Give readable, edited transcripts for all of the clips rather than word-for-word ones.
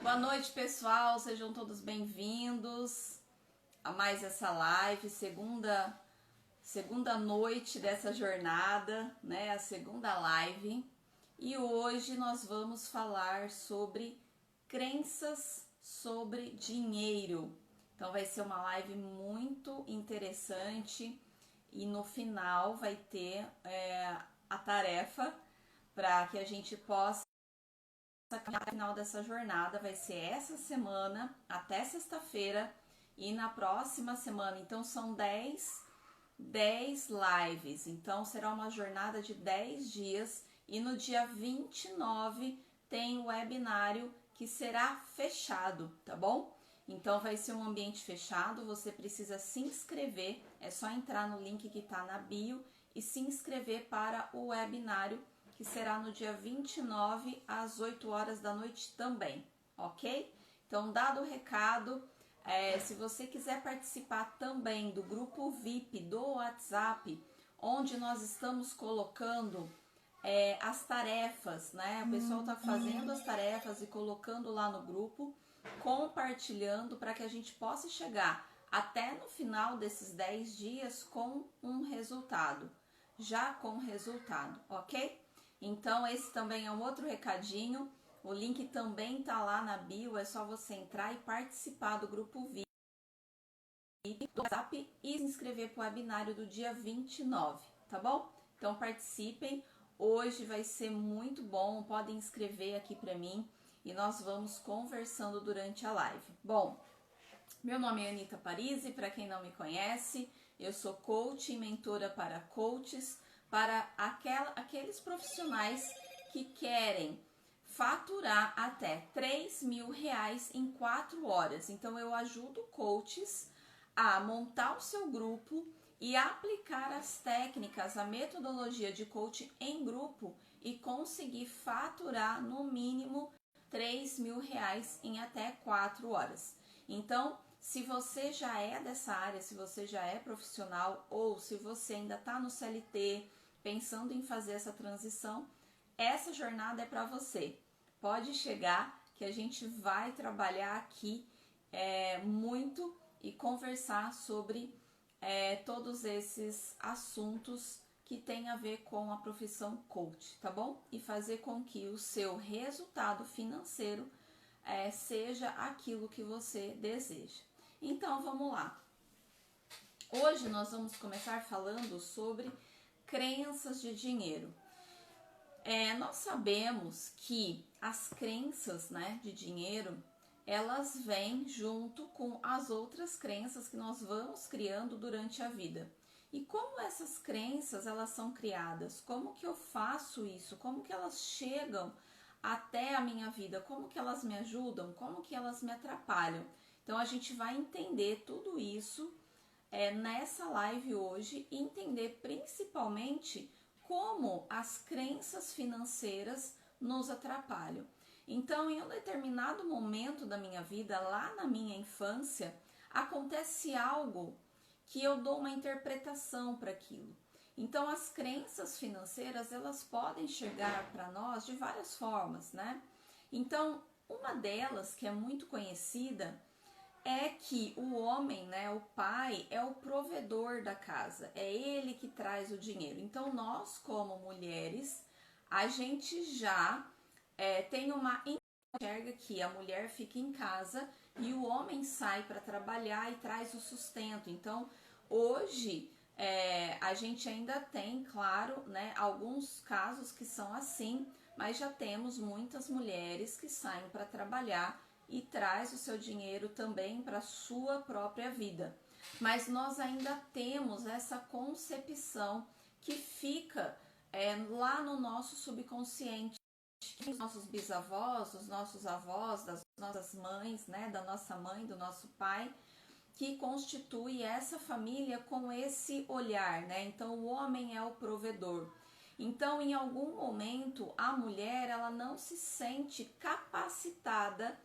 Boa noite, pessoal, sejam todos bem-vindos a mais essa live, segunda noite dessa jornada, né, a segunda live. E hoje nós vamos falar sobre crenças sobre dinheiro. Então vai ser uma live muito interessante e no final vai ter a tarefa para que a gente possa o final dessa jornada vai ser essa semana até sexta-feira e na próxima semana. Então são 10 lives. Então será uma jornada de 10 dias e no dia 29 tem o webinário que será fechado, tá bom? Então vai ser um ambiente fechado, você precisa se inscrever, é só entrar no link que tá na bio e se inscrever para o webinário que será no dia 29 às 8 horas da noite também, ok? Então, dado o recado, se você quiser participar também do grupo VIP do WhatsApp, onde nós estamos colocando as tarefas, né? O pessoal está fazendo as tarefas e colocando lá no grupo, compartilhando para que a gente possa chegar até no final desses 10 dias com um resultado, já com resultado, ok? Então esse também é um outro recadinho, o link também tá lá na bio, é só você entrar e participar do grupo VIP do WhatsApp e se inscrever para o webinário do dia 29, tá bom? Então participem, hoje vai ser muito bom, podem inscrever aqui para mim e nós vamos conversando durante a live. Bom, meu nome é Anitta Parisi, para quem não me conhece, eu sou coach e mentora para coaches, para aqueles profissionais que querem faturar até R$3.000 em 4 horas. Então eu ajudo coaches a montar o seu grupo e aplicar as técnicas, a metodologia de coaching em grupo e conseguir faturar no mínimo R$3.000 em até 4 horas. Então, se você já é dessa área, se você já é profissional ou se você ainda está no CLT, pensando em fazer essa transição, essa jornada é para você. Pode chegar que a gente vai trabalhar aqui muito e conversar sobre todos esses assuntos que tem a ver com a profissão coach, tá bom? E fazer com que o seu resultado financeiro seja aquilo que você deseja. Então vamos lá. Hoje nós vamos começar falando sobre crenças de dinheiro. Nós sabemos que as crenças, né, de dinheiro, elas vêm junto com as outras crenças que nós vamos criando durante a vida. E como essas crenças elas são criadas? Como que eu faço isso? Como que elas chegam até a minha vida? Como que elas me ajudam? Como que elas me atrapalham? Então a gente vai entender tudo isso nessa live hoje e entender principalmente como as crenças financeiras nos atrapalham. Então, em um determinado momento da minha vida, lá na minha infância, acontece algo que eu dou uma interpretação para aquilo. Então, as crenças financeiras, elas podem chegar para nós de várias formas, né? Então, uma delas, que é muito conhecida, é que o homem, né, o pai, é o provedor da casa, é ele que traz o dinheiro. Então, nós, como mulheres, a gente já tem uma enxerga que a mulher fica em casa e o homem sai para trabalhar e traz o sustento. Então, hoje, a gente ainda tem, claro, né, alguns casos que são assim, mas já temos muitas mulheres que saem para trabalhar e traz o seu dinheiro também para a sua própria vida. Mas nós ainda temos essa concepção que fica lá no nosso subconsciente. Os nossos bisavós, os nossos avós, das nossas mães, né, da nossa mãe, do nosso pai, que constitui essa família com esse olhar, né? Então o homem é o provedor. Então, em algum momento, a mulher ela não se sente capacitada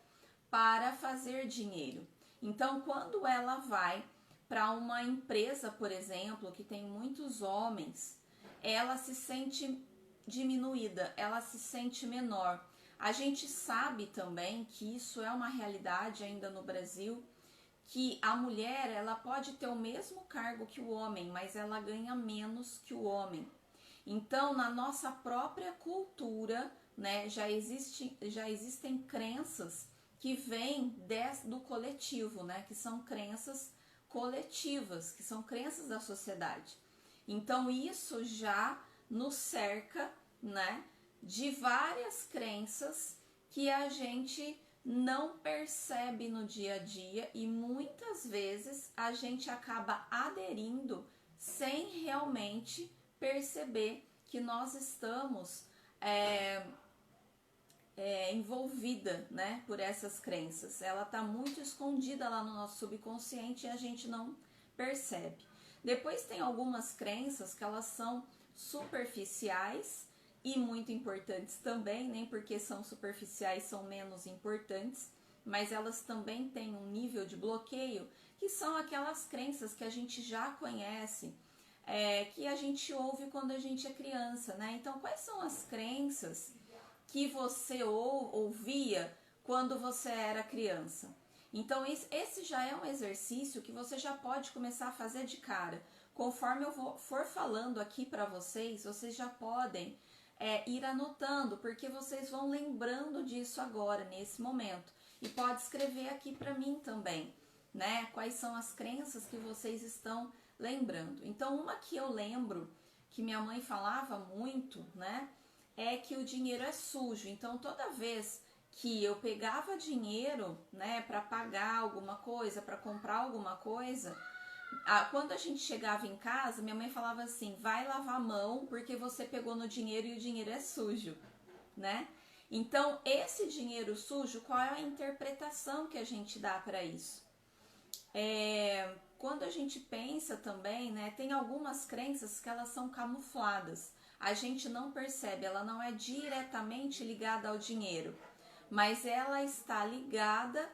para fazer dinheiro. Então, quando ela vai para uma empresa, por exemplo, que tem muitos homens, ela se sente diminuída, ela se sente menor. A gente sabe também que isso é uma realidade ainda no Brasil, que a mulher ela pode ter o mesmo cargo que o homem, mas ela ganha menos que o homem. Então, na nossa própria cultura, né, já existem crenças que vêm do coletivo, né, que são crenças coletivas, que são crenças da sociedade. Então, isso já nos cerca, né, de várias crenças que a gente não percebe no dia a dia e muitas vezes a gente acaba aderindo sem realmente perceber que nós estamos envolvida, né, por essas crenças. Ela está muito escondida lá no nosso subconsciente e a gente não percebe. Depois tem algumas crenças que elas são superficiais e muito importantes também, nem porque são superficiais são menos importantes, mas elas também têm um nível de bloqueio, que são aquelas crenças que a gente já conhece, que a gente ouve quando a gente é criança, né? Então, quais são as crenças que você ouvia quando você era criança? Então, esse já é um exercício que você já pode começar a fazer de cara. Conforme eu for falando aqui para vocês, vocês já podem ir anotando, porque vocês vão lembrando disso agora, nesse momento. E pode escrever aqui para mim também, né? Quais são as crenças que vocês estão lembrando. Então, uma que eu lembro, que minha mãe falava muito, né? É que o dinheiro é sujo. Então, toda vez que eu pegava dinheiro, né, para pagar alguma coisa, para comprar alguma coisa, quando a gente chegava em casa, minha mãe falava assim: vai lavar a mão porque você pegou no dinheiro e o dinheiro é sujo, né? Então, esse dinheiro sujo, qual é a interpretação que a gente dá para isso? Quando a gente pensa também, né, tem algumas crenças que elas são camufladas. A gente não percebe, ela não é diretamente ligada ao dinheiro, mas ela está ligada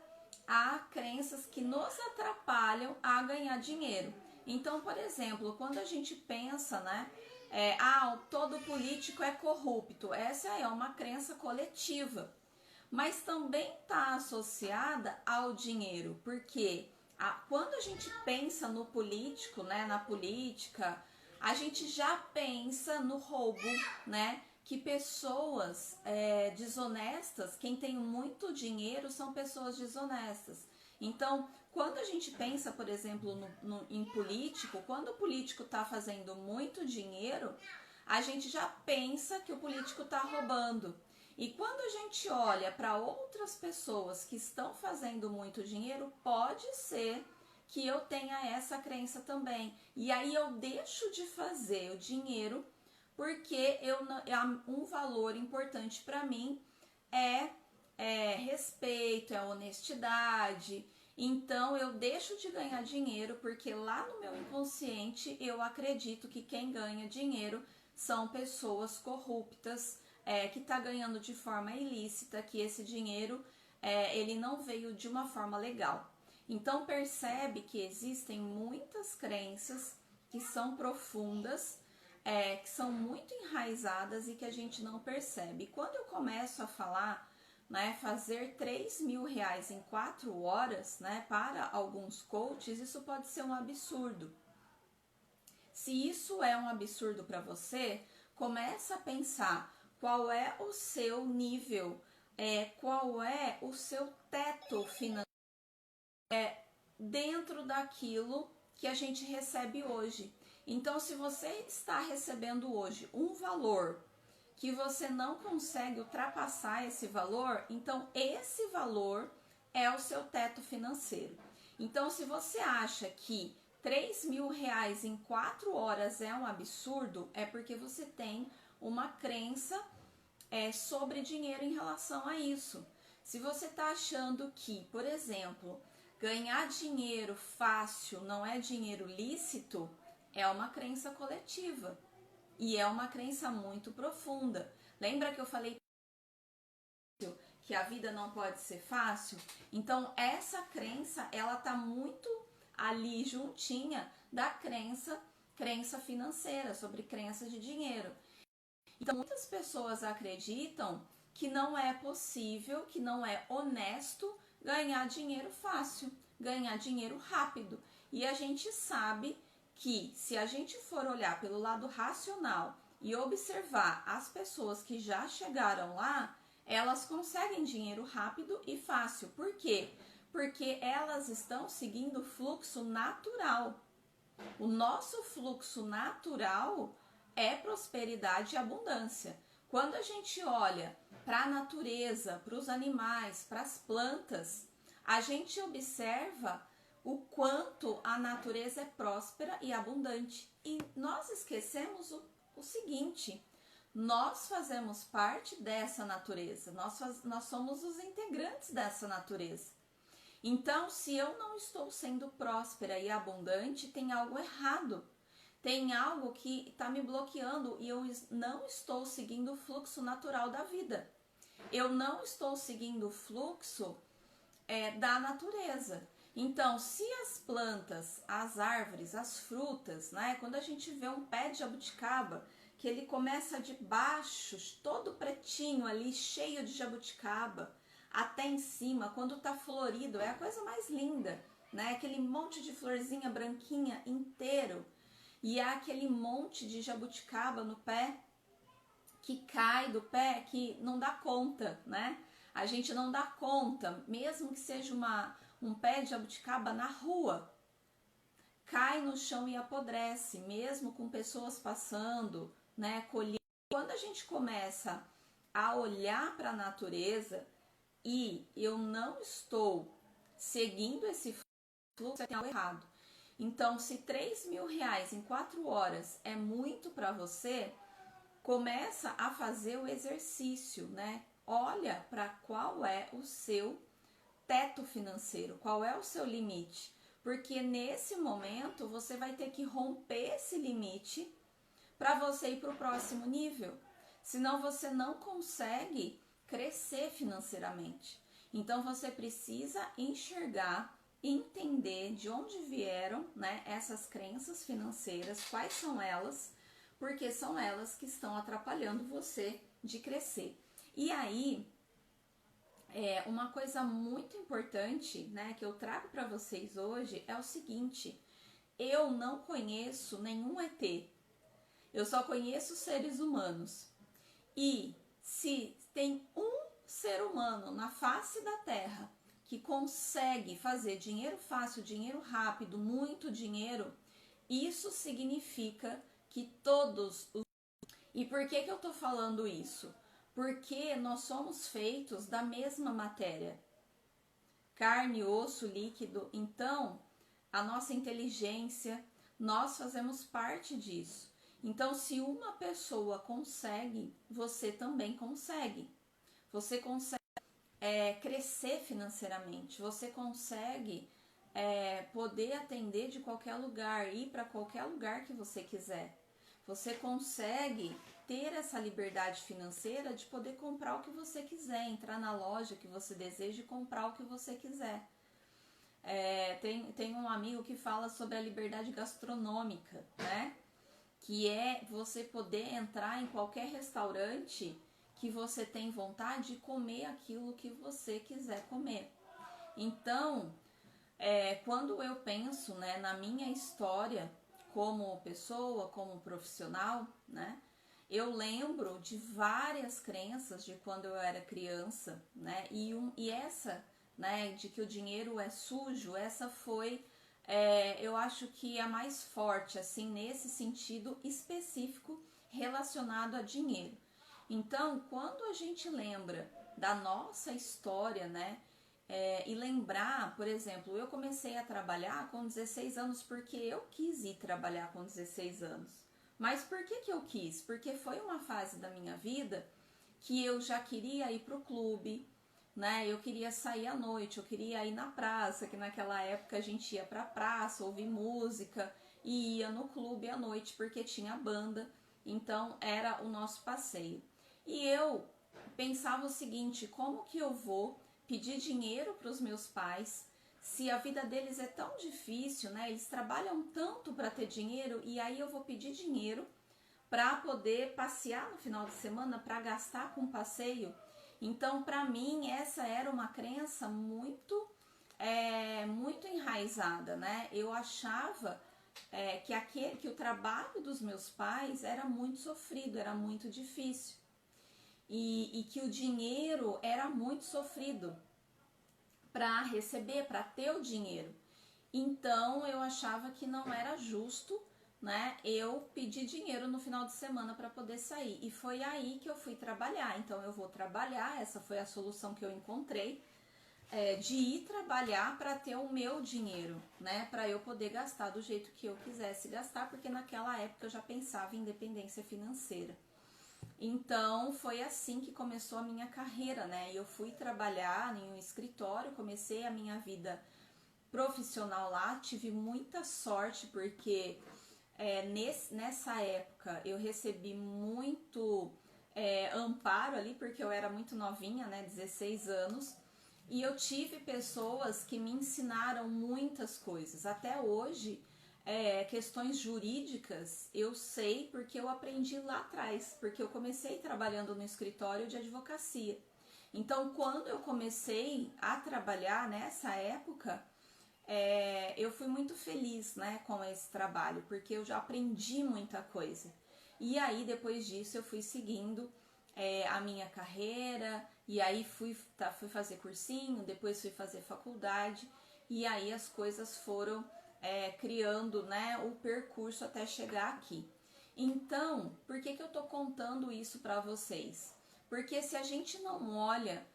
a crenças que nos atrapalham a ganhar dinheiro. Então, por exemplo, quando a gente pensa, né, todo político é corrupto, essa é uma crença coletiva, mas também está associada ao dinheiro, porque quando a gente pensa no político, né, na política, a gente já pensa no roubo, né? Que pessoas desonestas, quem tem muito dinheiro são pessoas desonestas. Então, quando a gente pensa, por exemplo, em político, quando o político está fazendo muito dinheiro, a gente já pensa que o político está roubando. E quando a gente olha para outras pessoas que estão fazendo muito dinheiro, pode ser que eu tenha essa crença também. E aí eu deixo de fazer o dinheiro porque um valor importante para mim é respeito, é honestidade. Então eu deixo de ganhar dinheiro porque lá no meu inconsciente eu acredito que quem ganha dinheiro são pessoas corruptas, que está ganhando de forma ilícita, que esse dinheiro ele não veio de uma forma legal. Então percebe que existem muitas crenças que são profundas, que são muito enraizadas e que a gente não percebe. Quando eu começo a falar, né, fazer 3.000 reais em 4 horas, né, para alguns coaches, isso pode ser um absurdo. Se isso é um absurdo para você, começa a pensar qual é o seu nível, qual é o seu teto financeiro dentro daquilo que a gente recebe hoje. Então, se você está recebendo hoje um valor que você não consegue ultrapassar esse valor, então esse valor é o seu teto financeiro. Então, se você acha que 3.000 reais em 4 horas é um absurdo, é porque você tem uma crença sobre dinheiro em relação a isso. Se você está achando que, por exemplo, ganhar dinheiro fácil não é dinheiro lícito, é uma crença coletiva e é uma crença muito profunda. Lembra que eu falei que a vida não pode ser fácil? Então essa crença, ela tá muito ali juntinha da crença financeira, sobre crença de dinheiro. Então muitas pessoas acreditam que não é possível, que não é honesto ganhar dinheiro fácil, ganhar dinheiro rápido. E a gente sabe que se a gente for olhar pelo lado racional e observar as pessoas que já chegaram lá, elas conseguem dinheiro rápido e fácil. Por quê? Porque elas estão seguindo o fluxo natural. O nosso fluxo natural é prosperidade e abundância. Quando a gente olha para a natureza, para os animais, para as plantas, a gente observa o quanto a natureza é próspera e abundante. E nós esquecemos o seguinte: nós fazemos parte dessa natureza, nós somos os integrantes dessa natureza. Então, se eu não estou sendo próspera e abundante, tem algo errado. Tem algo que está me bloqueando e eu não estou seguindo o fluxo natural da vida. Eu não estou seguindo o fluxo da natureza. Então, se as plantas, as árvores, as frutas, né? Quando a gente vê um pé de jabuticaba, que ele começa de baixo, todo pretinho ali, cheio de jabuticaba, até em cima, quando tá florido, é a coisa mais linda, né? Aquele monte de florzinha branquinha inteiro. E há aquele monte de jabuticaba no pé, que cai do pé, que não dá conta, né? A gente não dá conta, mesmo que seja um pé de jabuticaba na rua, cai no chão e apodrece, mesmo com pessoas passando, né, colhendo. Quando a gente começa a olhar para a natureza e eu não estou seguindo esse fluxo, tem algo errado. Então, se R$3.000 em 4 horas é muito para você, começa a fazer o exercício, né? Olha para qual é o seu teto financeiro, qual é o seu limite. Porque nesse momento você vai ter que romper esse limite para você ir para o próximo nível. Senão você não consegue crescer financeiramente. Então você precisa enxergar, entender de onde vieram, né, essas crenças financeiras, quais são elas, porque são elas que estão atrapalhando você de crescer. E aí, uma coisa muito importante, né, que eu trago para vocês hoje é o seguinte: eu não conheço nenhum ET, eu só conheço seres humanos. E se tem um ser humano na face da Terra que consegue fazer dinheiro fácil, dinheiro rápido, muito dinheiro, isso significa que todos os... E por que eu tô falando isso? Porque nós somos feitos da mesma matéria, carne, osso, líquido. Então, a nossa inteligência, nós fazemos parte disso. Então, se uma pessoa consegue, você também consegue. Você consegue crescer financeiramente, você consegue poder atender de qualquer lugar, ir para qualquer lugar que você quiser. Você consegue ter essa liberdade financeira de poder comprar o que você quiser, entrar na loja que você deseja e comprar o que você quiser. Tem um amigo que fala sobre a liberdade gastronômica, né? Que é você poder entrar em qualquer restaurante que você tem vontade de comer aquilo que você quiser comer. Então, quando eu penso, né, na minha história como pessoa, como profissional, né, eu lembro de várias crenças de quando eu era criança, né, e essa, né, de que o dinheiro é sujo, essa foi, eu acho que a mais forte, assim, nesse sentido específico relacionado a dinheiro. Então, quando a gente lembra da nossa história, né, e lembrar, por exemplo, eu comecei a trabalhar com 16 anos porque eu quis ir trabalhar com 16 anos. Mas por que eu quis? Porque foi uma fase da minha vida que eu já queria ir pro clube, né? Eu queria sair à noite, eu queria ir na praça, que naquela época a gente ia pra praça, ouvir música e ia no clube à noite porque tinha banda, então era o nosso passeio. E eu pensava o seguinte: como que eu vou pedir dinheiro para os meus pais se a vida deles é tão difícil, né? Eles trabalham tanto para ter dinheiro e aí eu vou pedir dinheiro para poder passear no final de semana, para gastar com passeio. Então, para mim, essa era uma crença muito enraizada, né? Eu achava que o trabalho dos meus pais era muito sofrido, era muito difícil. E que o dinheiro era muito sofrido para receber, para ter o dinheiro. Então eu achava que não era justo, né, eu pedir dinheiro no final de semana para poder sair. E foi aí que eu fui trabalhar. Então eu vou trabalhar, essa foi a solução que eu encontrei, de ir trabalhar para ter o meu dinheiro, né, para eu poder gastar do jeito que eu quisesse gastar, porque naquela época eu já pensava em independência financeira. Então foi assim que começou a minha carreira, né? Eu fui trabalhar em um escritório, comecei a minha vida profissional lá, tive muita sorte porque nessa época eu recebi muito amparo ali, porque eu era muito novinha, né? 16 anos, e eu tive pessoas que me ensinaram muitas coisas. Até hoje, questões jurídicas eu sei porque eu aprendi lá atrás, porque eu comecei trabalhando no escritório de advocacia. Então, quando eu comecei a trabalhar nessa época, eu fui muito feliz, né, com esse trabalho, porque eu já aprendi muita coisa. E aí, depois disso, eu fui seguindo a minha carreira, e aí fui fazer cursinho, depois fui fazer faculdade, e aí as coisas foram criando, né, o percurso até chegar aqui. Então, por que eu tô contando isso para vocês? Porque se a gente não olha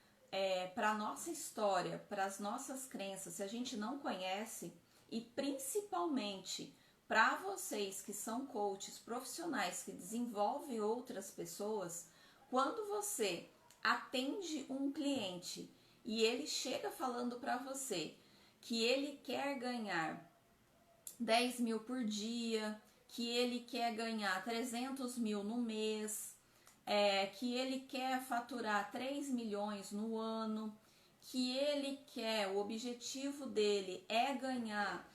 para a nossa história, para as nossas crenças, se a gente não conhece, e principalmente para vocês que são coaches profissionais que desenvolvem outras pessoas, quando você atende um cliente e ele chega falando para você que ele quer ganhar 10 mil por dia, que ele quer ganhar 300 mil no mês, que ele quer faturar 3 milhões no ano, que ele quer, o objetivo dele é ganhar,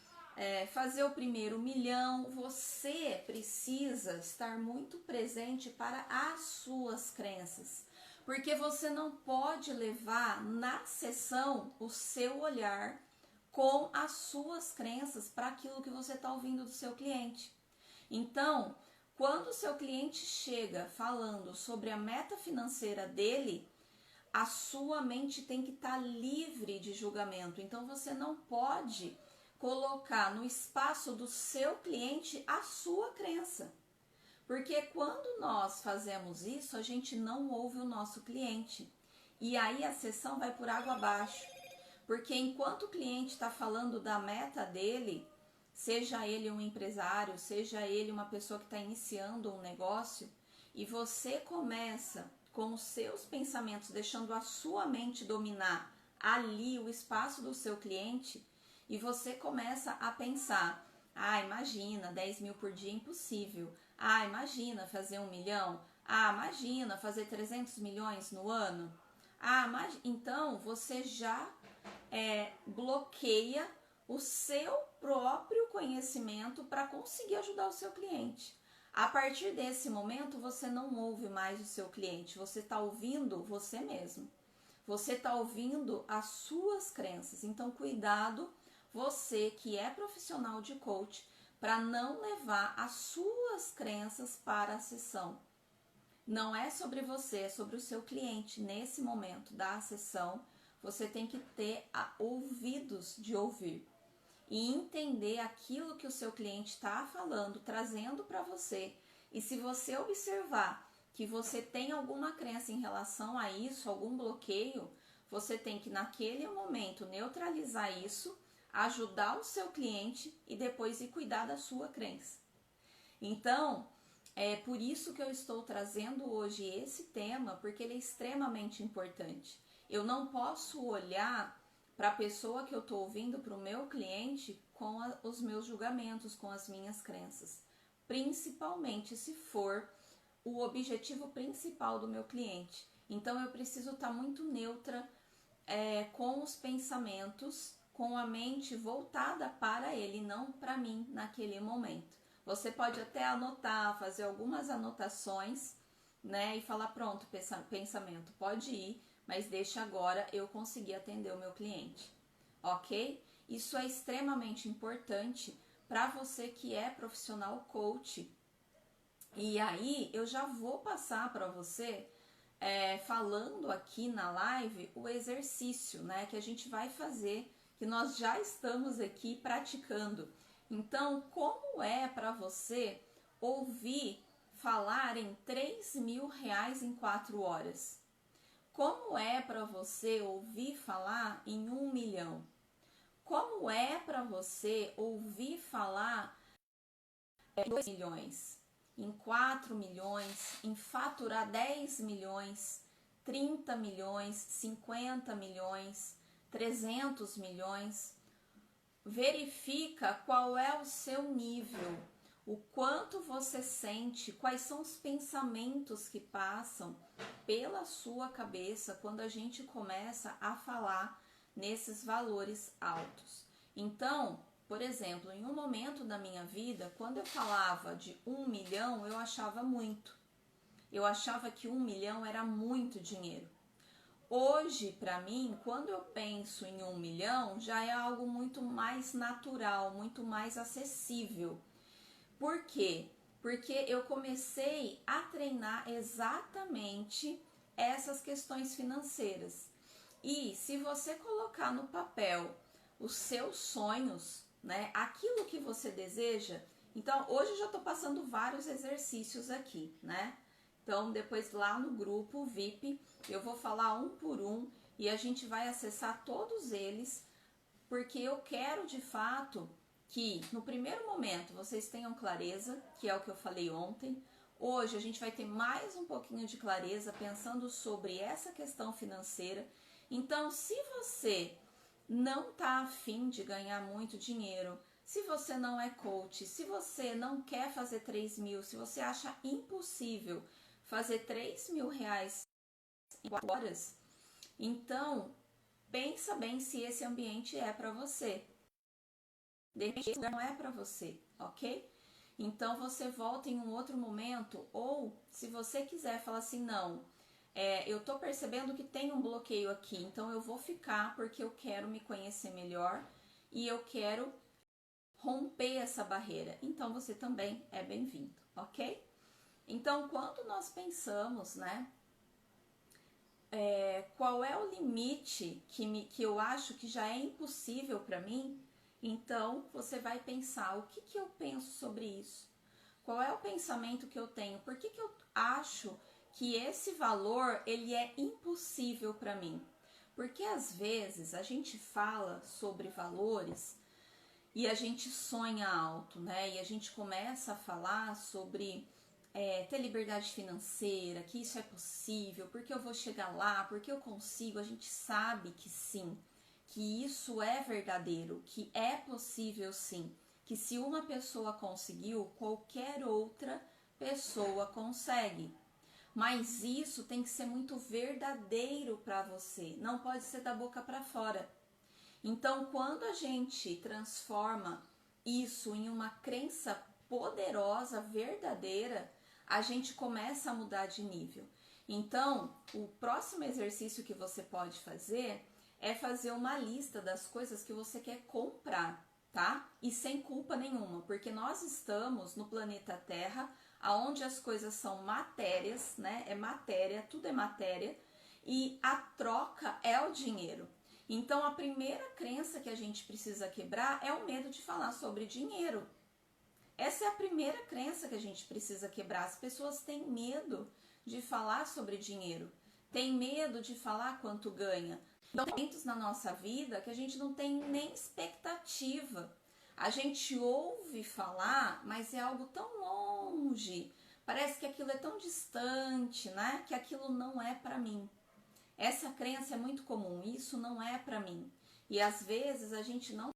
fazer o primeiro 1 milhão, você precisa estar muito presente para as suas crenças, porque você não pode levar na sessão o seu olhar com as suas crenças para aquilo que você está ouvindo do seu cliente. Então, quando o seu cliente chega falando sobre a meta financeira dele, a sua mente tem que estar livre de julgamento. Então, você não pode colocar no espaço do seu cliente a sua crença. Porque quando nós fazemos isso, a gente não ouve o nosso cliente. E aí a sessão vai por água abaixo. Porque enquanto o cliente está falando da meta dele, seja ele um empresário, seja ele uma pessoa que está iniciando um negócio, e você começa com os seus pensamentos, deixando a sua mente dominar ali o espaço do seu cliente, e você começa a pensar, imagina, 10 mil por dia é impossível, imagina fazer 1 milhão, imagina fazer 300 milhões no ano, então você já bloqueia o seu próprio conhecimento para conseguir ajudar o seu cliente. A partir desse momento, você não ouve mais o seu cliente, você está ouvindo você mesmo. Você está ouvindo as suas crenças. Então, cuidado, você que é profissional de coach, para não levar as suas crenças para a sessão. Não é sobre você, é sobre o seu cliente. Nesse momento da sessão, você tem que ter ouvidos de ouvir e entender aquilo que o seu cliente está falando, trazendo para você. E se você observar que você tem alguma crença em relação a isso, algum bloqueio, você tem que naquele momento neutralizar isso, ajudar o seu cliente e depois ir cuidar da sua crença. Então, é por isso que eu estou trazendo hoje esse tema, porque ele é extremamente importante. Eu não posso olhar para a pessoa que eu estou ouvindo, para o meu cliente, com os meus julgamentos, com as minhas crenças. Principalmente se for o objetivo principal do meu cliente. Então eu preciso estar muito neutra com os pensamentos, com a mente voltada para ele, não para mim naquele momento. Você pode até anotar, fazer algumas anotações, né? E falar, pronto, pensamento, pode ir. mas deixa agora eu conseguir atender o meu cliente, ok? Isso é extremamente importante para você que é profissional coach. E aí eu já vou passar para você, falando aqui na live, o exercício, né, que a gente vai fazer, que nós já estamos aqui praticando. Então, como é para você ouvir falar em R$ 3.000 em 4 horas? Como é para você ouvir falar em 1 milhão? Como é para você ouvir falar em 2 milhões, em 4 milhões, em faturar 10 milhões, 30 milhões, 50 milhões, 300 milhões? Verifica qual é o seu nível, o quanto você sente, quais são os pensamentos que passam pela sua cabeça quando a gente começa a falar nesses valores altos. Então, por exemplo, em um momento da minha vida, quando eu falava de 1 milhão, eu achava muito. Eu achava que 1 milhão era muito dinheiro. Hoje, para mim, quando eu penso em 1 milhão, já é algo muito mais natural, muito mais acessível. Por quê? Porque eu comecei a treinar exatamente essas questões financeiras. E se você colocar no papel os seus sonhos, né, aquilo que você deseja, então hoje eu já estou passando vários exercícios aqui, né? Então depois lá no grupo VIP eu vou falar um por um e a gente vai acessar todos eles, porque eu quero de fato que no primeiro momento vocês tenham clareza, que é o que eu falei ontem. Hoje a gente vai ter mais um pouquinho de clareza pensando sobre essa questão financeira. Então, se você não está afim de ganhar muito dinheiro, se você não é coach, se você não quer fazer 3 mil, se você acha impossível fazer R$ 3.000 em 4 horas, então pensa bem se esse ambiente é para você. De repente, esse lugar não é para você, ok? Então você volta em um outro momento, ou se você quiser falar assim, não, eu tô percebendo que tem um bloqueio aqui, então eu vou ficar porque eu quero me conhecer melhor e eu quero romper essa barreira. Então você também é bem-vindo, ok? Então, quando nós pensamos, né, qual é o limite que eu acho que já é impossível para mim, então você vai pensar, o que eu penso sobre isso? Qual é o pensamento que eu tenho? Por que eu acho que esse valor ele é impossível para mim? Porque às vezes a gente fala sobre valores e a gente sonha alto, né? E a gente começa a falar sobre ter liberdade financeira, que isso é possível, porque eu vou chegar lá, porque eu consigo. A gente sabe que sim, que isso é verdadeiro, que é possível sim, que se uma pessoa conseguiu, qualquer outra pessoa consegue. Mas isso tem que ser muito verdadeiro para você, não pode ser da boca para fora. Então, quando a gente transforma isso em uma crença poderosa, verdadeira, a gente começa a mudar de nível. Então, o próximo exercício que você pode fazer é fazer uma lista das coisas que você quer comprar, tá? E sem culpa nenhuma, porque nós estamos no planeta Terra, onde as coisas são matérias, né? É matéria, tudo é matéria, e a troca é o dinheiro. Então, a primeira crença que a gente precisa quebrar é o medo de falar sobre dinheiro. Essa é a primeira crença que a gente precisa quebrar. As pessoas têm medo de falar sobre dinheiro, têm medo de falar quanto ganha. Então, tem momentos na nossa vida que a gente não tem nem expectativa. A gente ouve falar, mas é algo tão longe. Parece que aquilo é tão distante, né? Que aquilo não é para mim. Essa crença é muito comum, isso não é para mim. E às vezes a gente não